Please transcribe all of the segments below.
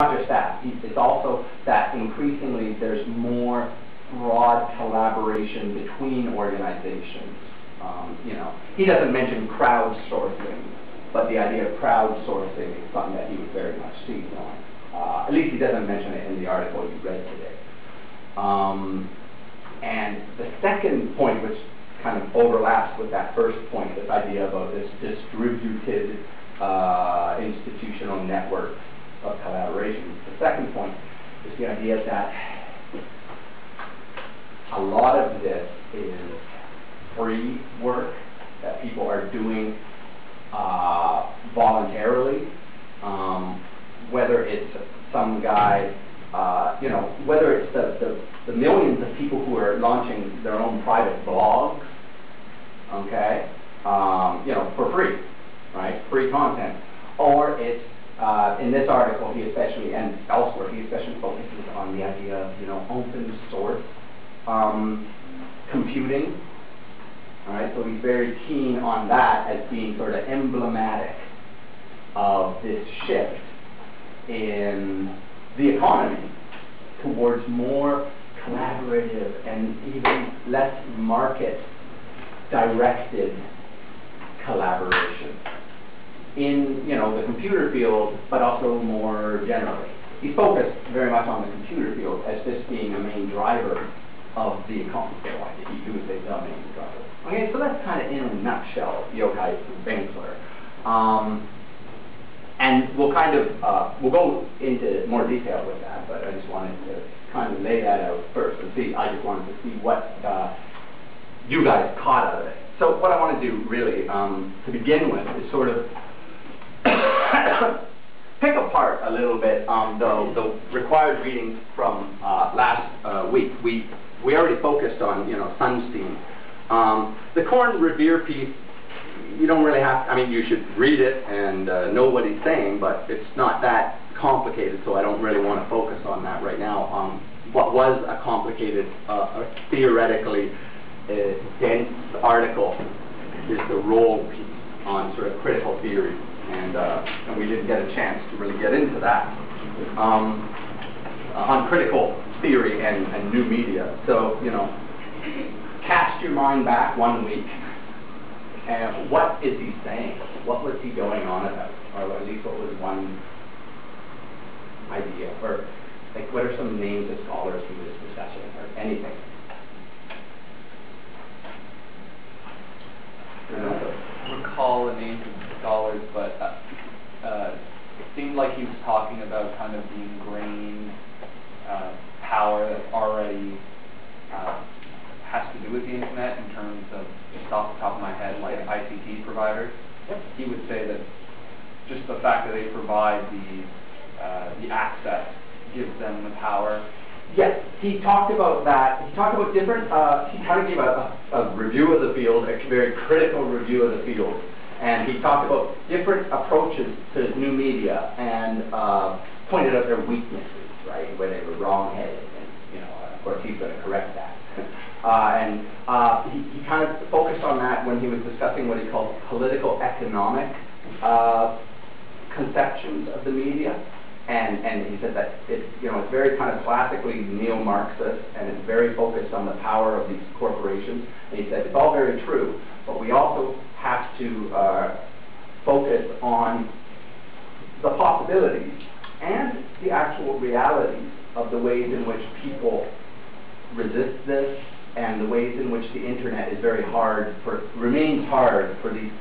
not just that. It's also that increasingly there's more broad collaboration between organizations. He doesn't mention crowdsourcing, but the idea of crowdsourcing is something that he would very much seize on. At least he doesn't mention it in the article you read today. And the second point, which kind of overlaps with that first point, this idea about this distributed institutional network of collaboration. The second point is the idea that a lot of this is free work that people are doing voluntarily, whether it's some guy, whether it's the millions of people who are launching their own private blogs, okay, for free, right, free content, or it's in this article, he especially, and elsewhere, he especially focuses on the idea of, open source computing. All right, so he's very keen on that as being sort of emblematic of this shift in the economy towards more collaborative and even less market-directed collaboration in, the computer field, but also more generally. He's focused very much on the computer field as this being a main driver of the economy. He would say the main driver. Okay, so that's kind of in a nutshell, Yochai Benkler. And we'll we'll go into more detail with that, but I just wanted to kind of lay that out first and see. I just wanted to see what you guys caught out of it. So what I want to do really, to begin with, is sort of pick apart a little bit the required readings from last week. We already focused on Sunstein. The Corn Revere piece, you don't really have, you should read it and know what he's saying, but it's not that complicated, so I don't really want to focus on that right now. What was a complicated, theoretically dense article is the role piece on sort of critical theory, and we didn't get a chance to really get into that on critical theory and new media. So, cast your mind back 1 week, and what is he saying? What was he going on about? Or at least what was one idea? Or what are some names of scholars he was discussing, or anything? I don't recall the names of the scholars, but it seemed like he was talking about kind of the ingrained power that already has to do with the internet in terms of, just off the top of my head, like ICT providers. Yep. He would say that just the fact that they provide the access gives them the power. Yes, he talked about that. He talked about different, he kind of gave a review of the field, a very critical review of the field. And he talked about different approaches to new media and pointed out their weaknesses, right, where they were wrong-headed. And, of course, he's going to correct that. He kind of focused on that when he was discussing what he called political economic conceptions of the media. And he said that it's very kind of classically neo-Marxist, and it's very focused on the power of these corporations. And he said it's all very true, but we also have to focus on the possibilities and the actual realities of the ways in which people resist this, and the ways in which the internet is remains hard for these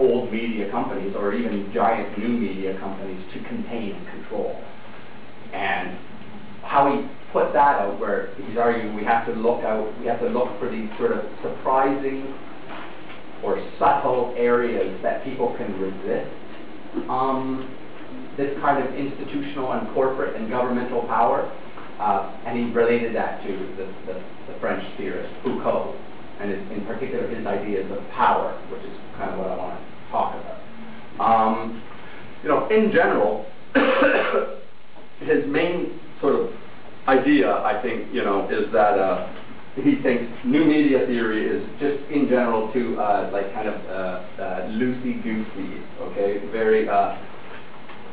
old media companies, or even giant new media companies, to contain and control. And how he put that out, where he's arguing we have to look for these sort of surprising or subtle areas that people can resist this kind of institutional and corporate and governmental power. And he related that to the French theorist Foucault, and in particular his ideas of power, which is kind of what I want to talk about. In general, his main sort of idea, I think, is that he thinks new media theory is just in general too loosey-goosey, okay, very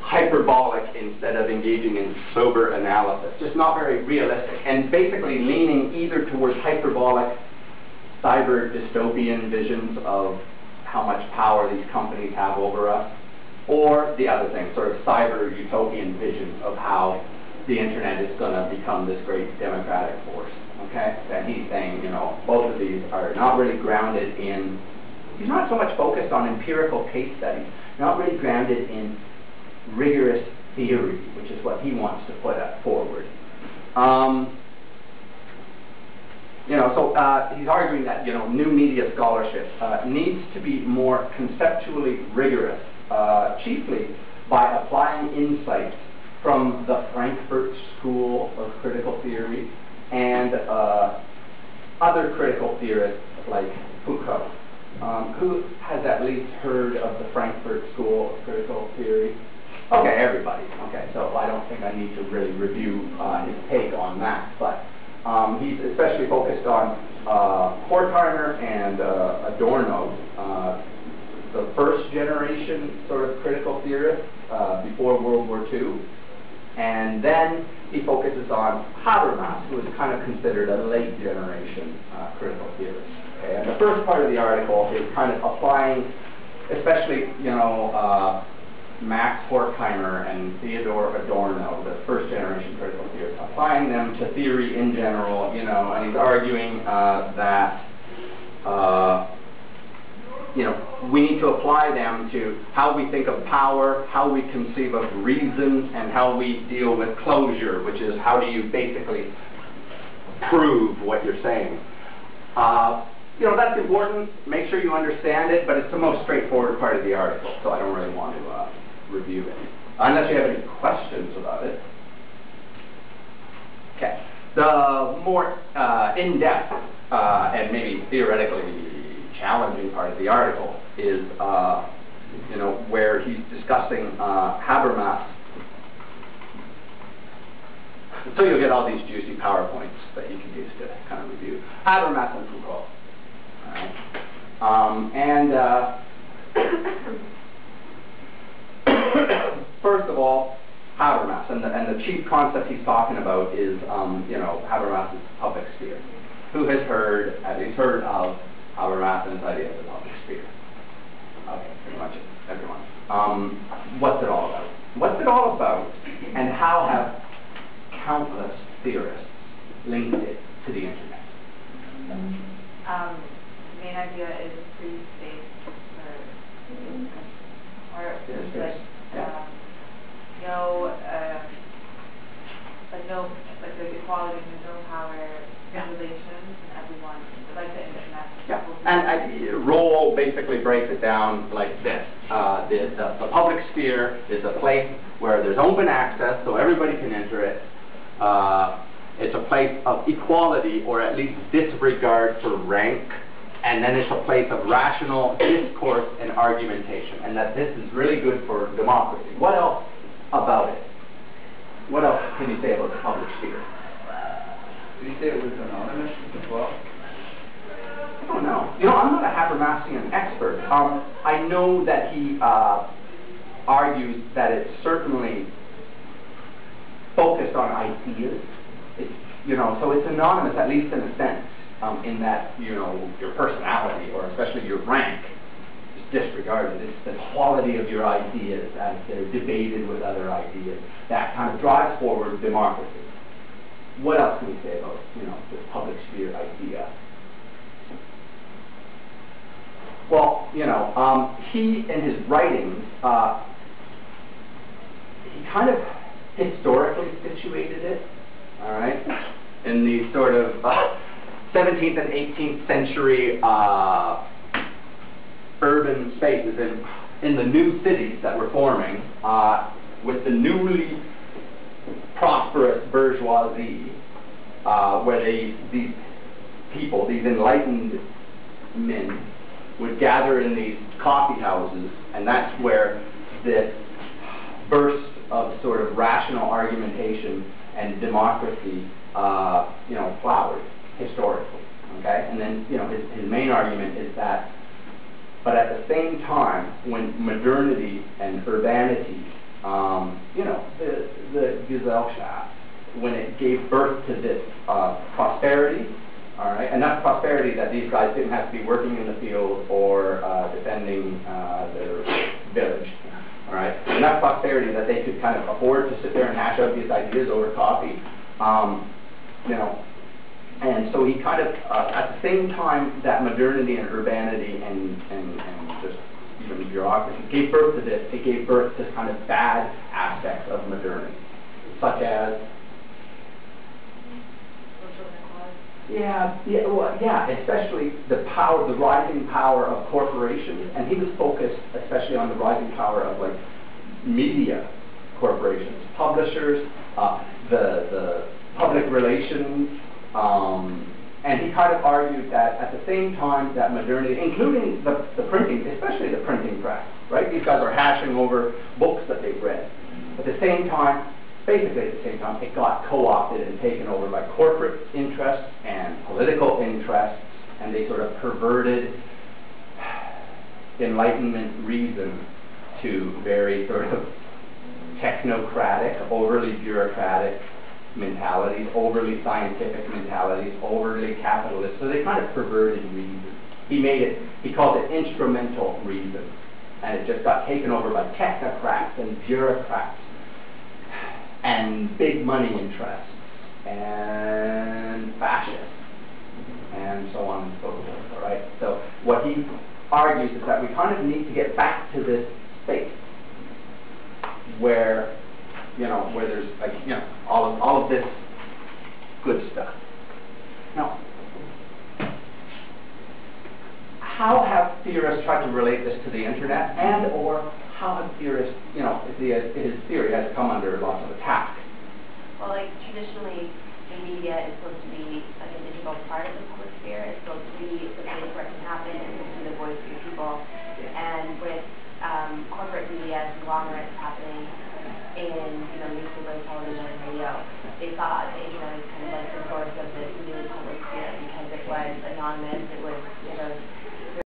hyperbolic instead of engaging in sober analysis. Just not very realistic, and basically leaning either towards hyperbolic cyber dystopian visions of how much power these companies have over us, or the other thing, sort of cyber utopian visions of how the internet is going to become this great democratic force. Okay? And he's saying, you know, both of these are not really grounded in, he's not so much focused on empirical case studies, not really grounded in rigorous theory, which is what he wants to put forward. You know, so he's arguing that, you know, new media scholarship needs to be more conceptually rigorous, chiefly by applying insights from the Frankfurt School of Critical Theory and other critical theorists like Foucault. Who has at least heard of the Frankfurt School of Critical Theory? Okay, everybody. Okay, so I don't think I need to really review his take on that, but he's especially focused on Horkheimer and Adorno, the first generation sort of critical theorists before World War II, and then he focuses on Habermas, who is kind of considered a late generation critical theorist. Okay, and the first part of the article is kind of applying, especially, you know, Max Horkheimer and Theodor Adorno, the first generation critical theorists, applying them to theory in general, you know, and he's arguing that, you know, we need to apply them to how we think of power, how we conceive of reason, and how we deal with closure, which is how do you basically prove what you're saying. You know, that's important. Make sure you understand it, but it's the most straightforward part of the article, so I don't really want to review it. Unless you have any questions about it. Okay. The more in-depth and maybe theoretically challenging part of the article is, you know, where he's discussing Habermas. So you'll get all these juicy PowerPoints that you can use to kind of review Habermas and Foucault. All right. First of all, Habermas, and the chief concept he's talking about is, you know, Habermas's public sphere. Who has heard, at least heard of, Habermas and his idea of the public sphere? Okay, pretty much everyone. What's it all about? What's it all about, and how have countless theorists linked it to the internet? The main idea is free space or like like the equality and no power relations, and everyone like the internet. Yeah, and Roll basically breaks it down like this. The public sphere is a place where there's open access, so everybody can enter it. It's a place of equality, or at least disregard for rank, and then it's a place of rational discourse and argumentation, and that this is really good for democracy. What else about it? What else can you say about the public sphere? Did you say it was anonymous as well? I don't know. You know, I'm not a Habermasian expert. I know that he argues that it's certainly focused on ideas. It's, you know, so it's anonymous, at least in a sense, in that, you know, your personality, or especially your rank, is disregarded. It's the quality of your ideas as they're debated with other ideas that kind of drives forward democracy. What else can we say about, you know, this public sphere idea? Well, you know, he, in his writings, he kind of historically situated it, all right, in these sort of 17th and 18th century urban spaces in the new cities that were forming with the newly prosperous bourgeoisie, where these people, these enlightened men, would gather in these coffee houses, and that's where this burst of sort of rational argumentation and democracy, you know, flowered historically. Okay, and then, you know, his main argument is that, but at the same time, when modernity and urbanity you know, the Gesellschaft, when it gave birth to this prosperity, all right, enough prosperity that these guys didn't have to be working in the field or defending their village, all right, enough prosperity that they could kind of afford to sit there and hash out these ideas over coffee, you know, and so he kind of, at the same time that modernity and urbanity and just even bureaucracy gave birth to this, it gave birth to kind of bad aspects of modernity, such as especially the power, the rising power of corporations, and he was focused especially on the rising power of like media corporations, publishers, the public relations, and he kind of argued that at the same time that modernity, including the printing, especially the printing press, right? These guys are hashing over books that they've read. At the same time, basically at the same time, it got co-opted and taken over by corporate interests and political interests, and they sort of perverted Enlightenment reason to very sort of technocratic, overly bureaucratic mentalities, overly scientific mentalities, overly capitalist. So they kind of perverted reason. He called it instrumental reason, and it just got taken over by technocrats and bureaucrats and big money interests, and fascists, and so on and so forth, all right? So what he argues is that we kind of need to get back to this space where, you know, where there's, like, you know, all of this good stuff. Now, how have theorists tried to relate this to the internet, and or how have theorists, you know, his theory has come under lots of attack? Well, like, traditionally, the media is supposed to be like an integral part of the public sphere. It's supposed to be the place where it can happen and to be the voice of the people. And with corporate media conglomerates happening in, you know, newspaper, television, and radio, they thought the internet was kind of like the source of this new public sphere because it was anonymous, it was sort of